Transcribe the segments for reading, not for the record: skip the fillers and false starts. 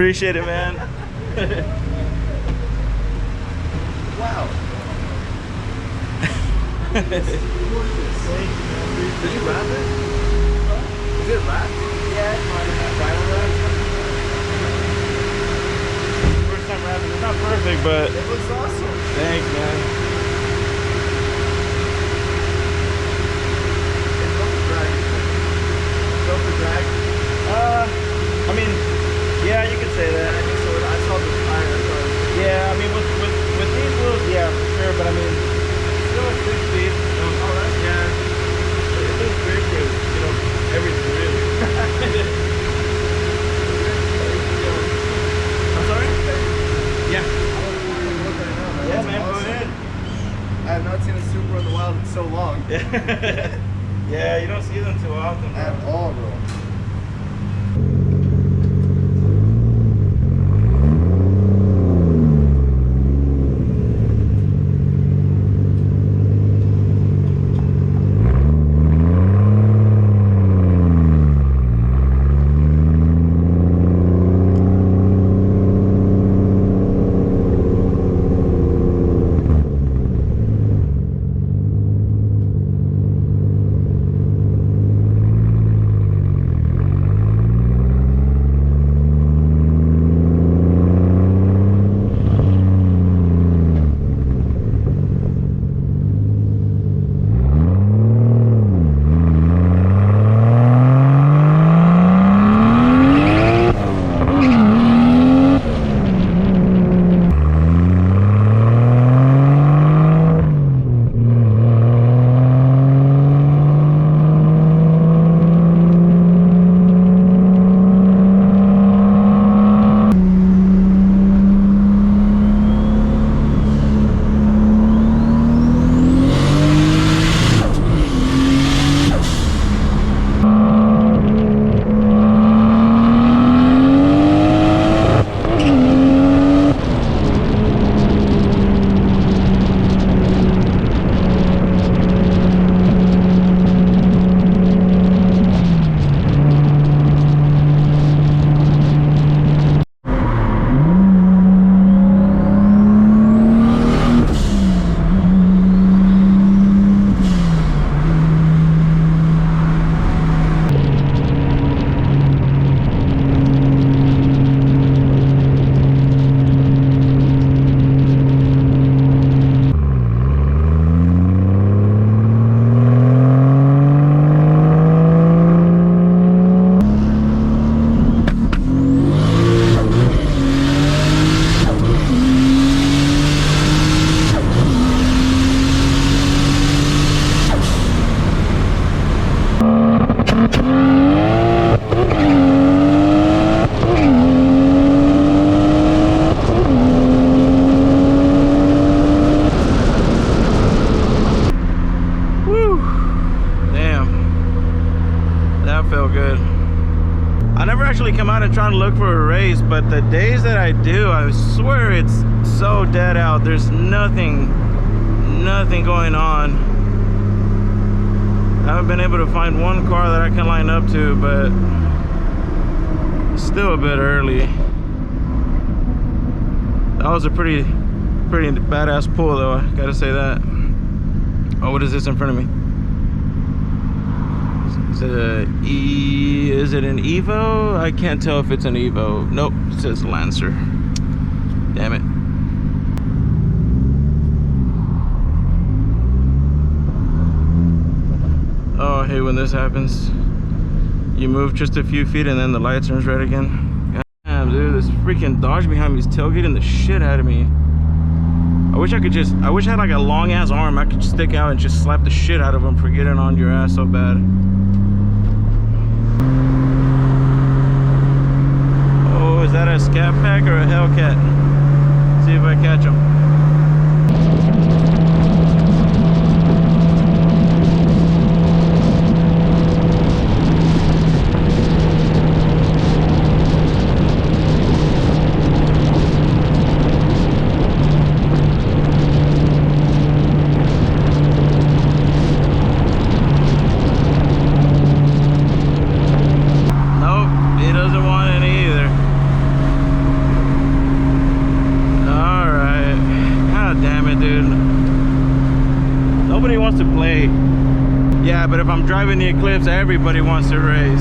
Appreciate it, man. Wow. Thank Did you wrap it? Is it wrapped? Yeah, it's fine. First time wrapping. It's not perfect, but It looks awesome. thanks, man. It's built for drag. Built for drag. I mean, yeah, you could say that. I think so. I saw the tire. Yeah, I mean, with these wheels, yeah, for sure. But I mean, still a 6 speed. Oh, that's Yeah, it feels great for, you know, everything really. I'm sorry? Yeah. Yeah, man, go ahead. I have not seen a Supra in the wild in so long. Yeah, you don't see them too often, bro. At all, bro. Trying to look for a race, but the days that I do, I swear it's so dead out. There's nothing going on. I haven't been able to find one car that I can line up to, but still a bit early. That was a pretty badass pull though, I gotta say that. Oh, what is this in front of me? Is it an Evo? I can't tell if it's an Evo. Nope, it says Lancer. Damn it. Oh, I hate when this happens. You move just a few feet and then the light turns red again. God damn, dude, this freaking Dodge behind me is tailgating the shit out of me. I wish I had like a long ass arm I could stick out and just slap the shit out of them for getting on your ass so bad. Oh, is that a Scat Pack or a Hellcat? See if I catch him. to play. Yeah, but if I'm driving the Eclipse, everybody wants to race.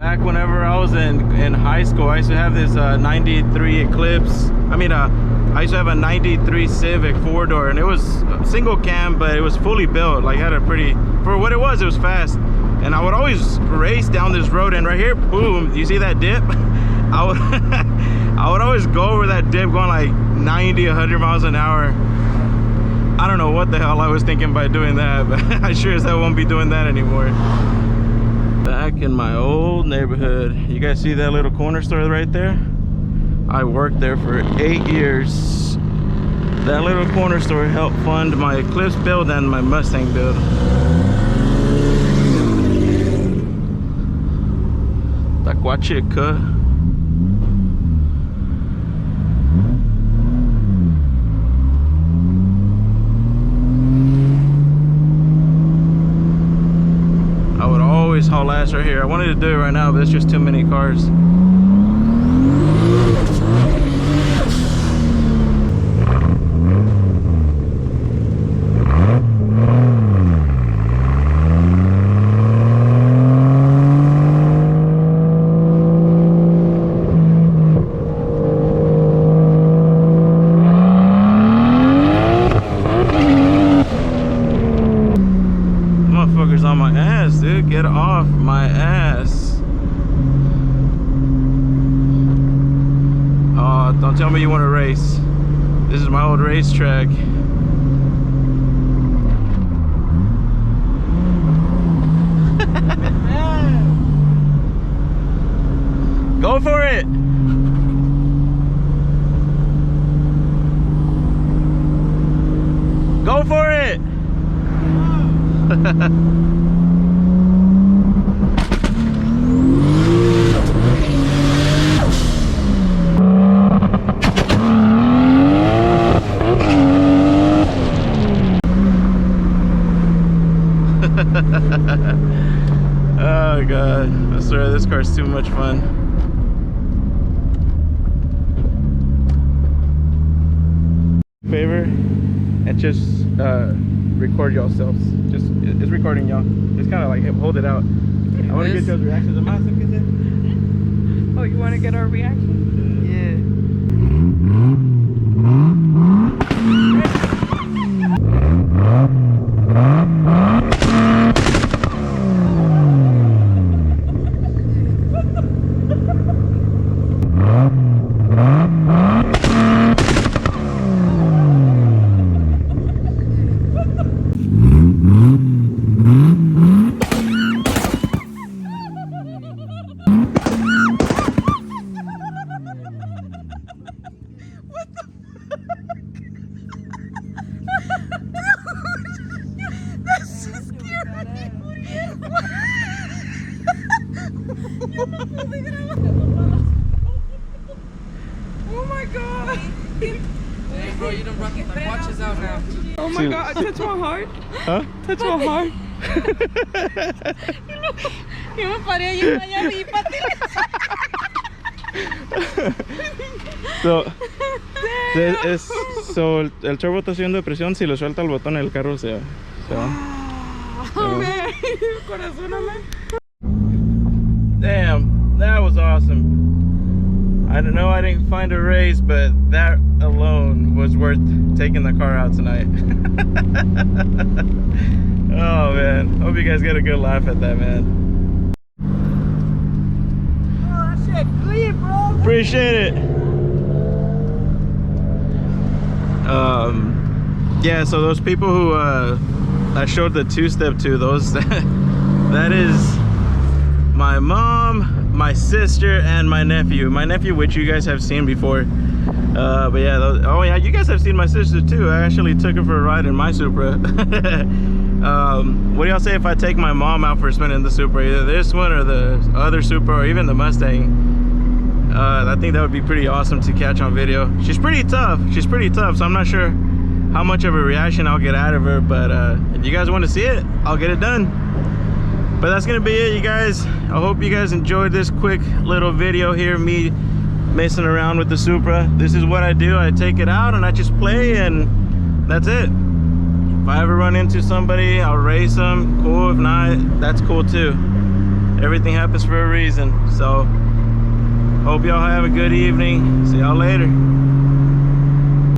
Back whenever I was in high school, I used to have this 93 Eclipse. I used to have a 93 Civic 4-door, and it was single cam, but it was fully built. Like, had a pretty, for what it was fast. And I would always race down this road, and right here, boom, you see that dip? I would always go over that dip going like 90, 100 miles an hour. I don't know what the hell I was thinking by doing that, but I sure as hell won't be doing that anymore. Back in my old neighborhood, you guys see that little corner store right there? I worked there for 8 years. That little corner store helped fund my Eclipse build and my Mustang build. Taquachica. I would always haul ass right here. I wanted to do it right now, but it's just too many cars. On my ass, dude. Get off my ass. Oh, don't tell me you want to race. This is my old racetrack. Go for it. Go for it. Oh god, I swear this car's too much fun. Favor and just record yourselves. It's recording y'all. Just kind of like hold it out. I want to get those reactions. Oh, you want to get our reaction? Yeah. Oh my god! Hey bro, you done brought the watches out now. Oh my god, touch my heart. Huh? Touch my heart. Yo me paré ahí en allá y So, el turbo está haciendo presión. Si lo suelta el botón, el carro se va. Damn, that was awesome. I don't know, I didn't find a race, but that alone was worth taking the car out tonight. Oh man, hope you guys get a good laugh at that, man. Oh, that shit clean, bro. Appreciate it. Yeah, so those people who I showed the two-step to, those that is my mom, my sister, and my nephew. My nephew, which you guys have seen before. But yeah, oh yeah, you guys have seen my sister too. I actually took her for a ride in my Supra. What do y'all say if I take my mom out for a spin in the Supra, either this one or the other Supra or even the Mustang? I think that would be pretty awesome to catch on video. She's pretty tough, so I'm not sure how much of a reaction I'll get out of her, but if you guys want to see it, I'll get it done. But that's gonna be it, you guys. I hope you guys enjoyed this quick little video here, me messing around with the Supra. This is what I do. I take it out and I just play, and that's it. If I run into somebody, I'll race them. Cool. If not, that's cool too. Everything happens for a reason. So hope y'all have a good evening. See y'all later.